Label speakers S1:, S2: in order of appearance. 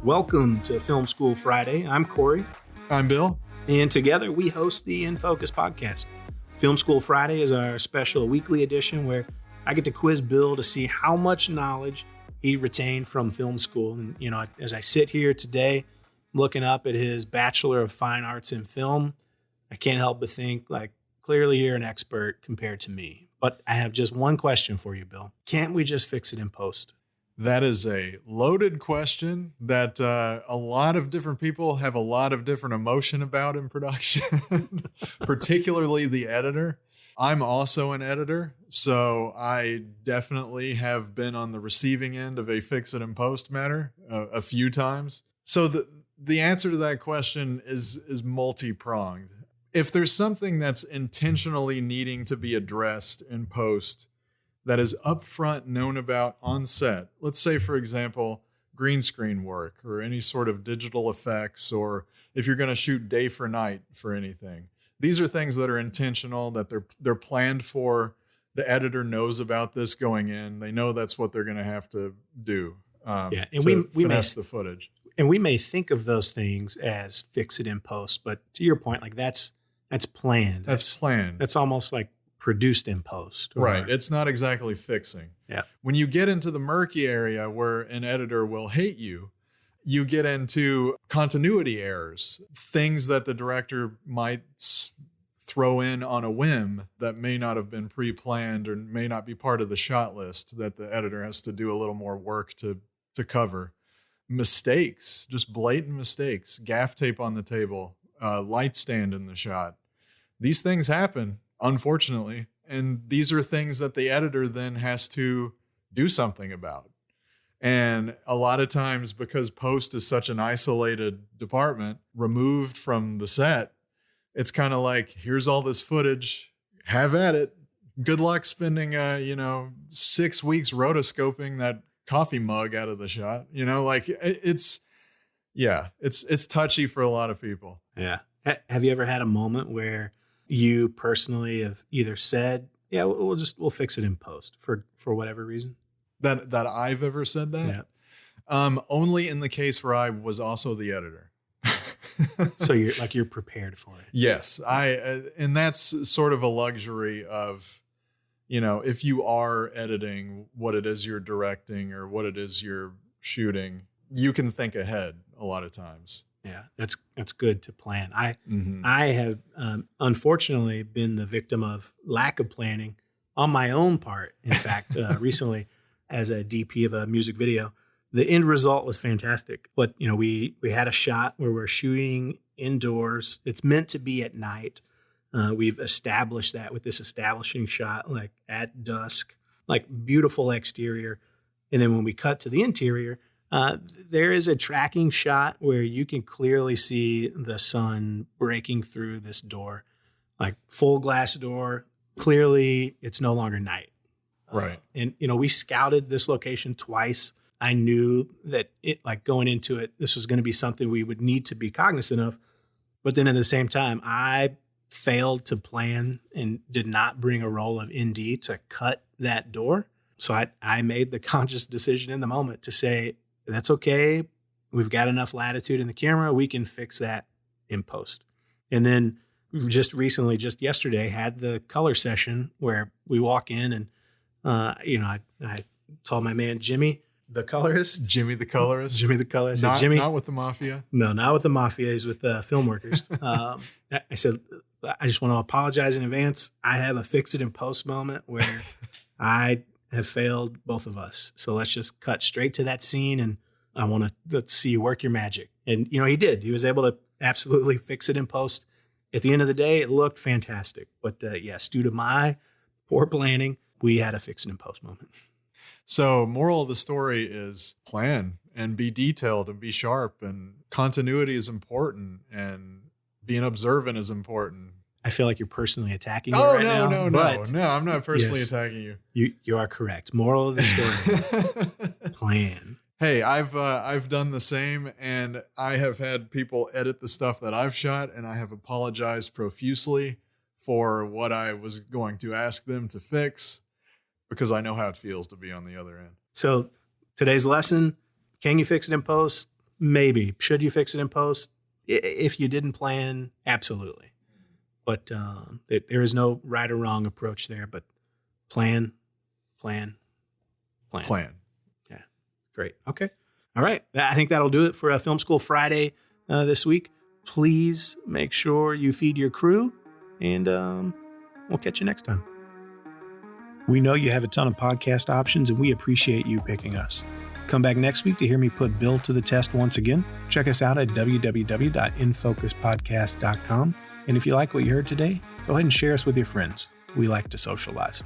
S1: Welcome to Film School Friday. I'm Corey,
S2: I'm Bill.
S1: and together we host the In Focus podcast. Film School Friday is our special weekly edition where I get to quiz Bill to see how much knowledge he retained from film school. And, as I sit here today looking up at his Bachelor of Fine Arts in Film, I can't help but think, clearly you're an expert compared to me. But I have just one question for you, Bill. Can't we just fix it in post?
S2: That is a loaded question that a lot of different people have a lot of different emotion about in production, particularly the editor. I'm also an editor, so I definitely have been on the receiving end of a fix it in post matter a few times. So the answer to that question is multi-pronged. If there's something that's intentionally needing to be addressed in post that is upfront known about on set, let's say, for example, green screen work or any sort of digital effects, or if you're going to shoot day for night for anything, these are things that are intentional, that they're planned for. The editor knows about this going in. They know that's what they're going to have to do.
S1: And
S2: to finesse the footage.
S1: And we may think of those things as fix it in post, but to your point, that's planned.
S2: That's planned.
S1: That's almost like produced in post.
S2: Right. It's not exactly fixing.
S1: Yeah.
S2: When you get into the murky area where an editor will hate you, you get into continuity errors, things that the director might throw in on a whim that may not have been pre-planned or may not be part of the shot list that the editor has to do a little more work to cover. Mistakes, just blatant mistakes, gaff tape on the table, light stand in the shot. These things happen, unfortunately, and these are things that the editor then has to do something about. And a lot of times, because post is such an isolated department, removed from the set, it's kind of like, here's all this footage, have at it. Good luck spending 6 weeks rotoscoping that coffee mug out of the shot. It's touchy for a lot of people.
S1: Yeah. Have you ever had a moment where you personally have either said, yeah, we'll fix it in post for whatever reason?
S2: That I've ever said that? Yeah. Only in the case where I was also the editor.
S1: So you're prepared for it.
S2: Yes. And that's sort of a luxury of, if you are editing what it is you're directing or what it is you're shooting, you can think ahead a lot of times.
S1: Yeah, that's good to plan. I have unfortunately been the victim of lack of planning on my own part. In fact, recently, as a DP of a music video, the end result was fantastic. But we had a shot where we're shooting indoors. It's meant to be at night. We've established that with this establishing shot, like at dusk, like beautiful exterior, and then when we cut to the interior. There is a tracking shot where you can clearly see the sun breaking through this door, like full glass door. Clearly, it's no longer night.
S2: Right.
S1: And we scouted this location twice. I knew that going into it, this was going to be something we would need to be cognizant of. But then at the same time, I failed to plan and did not bring a roll of ND to cut that door. So I made the conscious decision in the moment to say, that's okay. We've got enough latitude in the camera. We can fix that in post. And then just yesterday, had the color session where we walk in and, I told my man, Jimmy the colorist.
S2: Jimmy the colorist.
S1: Jimmy.
S2: Not with the Mafia.
S1: No, not with the Mafia. He's with the film workers. I said, I just want to apologize in advance. I have a fix it in post moment where I have failed both of us. So let's just cut straight to that scene, and I want to see you work your magic. And, he did. He was able to absolutely fix it in post. At the end of the day, it looked fantastic. But yes, due to my poor planning, we had a fix it in post moment.
S2: So moral of the story is plan and be detailed and be sharp, and continuity is important, and being observant is important.
S1: I feel like you're personally attacking me right now.
S2: No, I'm not personally attacking you.
S1: You are correct. Moral of the story, plan.
S2: Hey, I've done the same, and I have had people edit the stuff that I've shot, and I have apologized profusely for what I was going to ask them to fix, because I know how it feels to be on the other end.
S1: So today's lesson, can you fix it in post? maybe. Should you fix it in post? If you didn't plan, absolutely. But there is no right or wrong approach there. But plan.
S2: Plan.
S1: Yeah, great. Okay. All right. I think that'll do it for a Film School Friday this week. Please make sure you feed your crew, and we'll catch you next time. We know you have a ton of podcast options, and we appreciate you picking us. Come back next week to hear me put Bill to the test once again. Check us out at www.infocuspodcast.com. And if you like what you heard today, go ahead and share us with your friends. We like to socialize.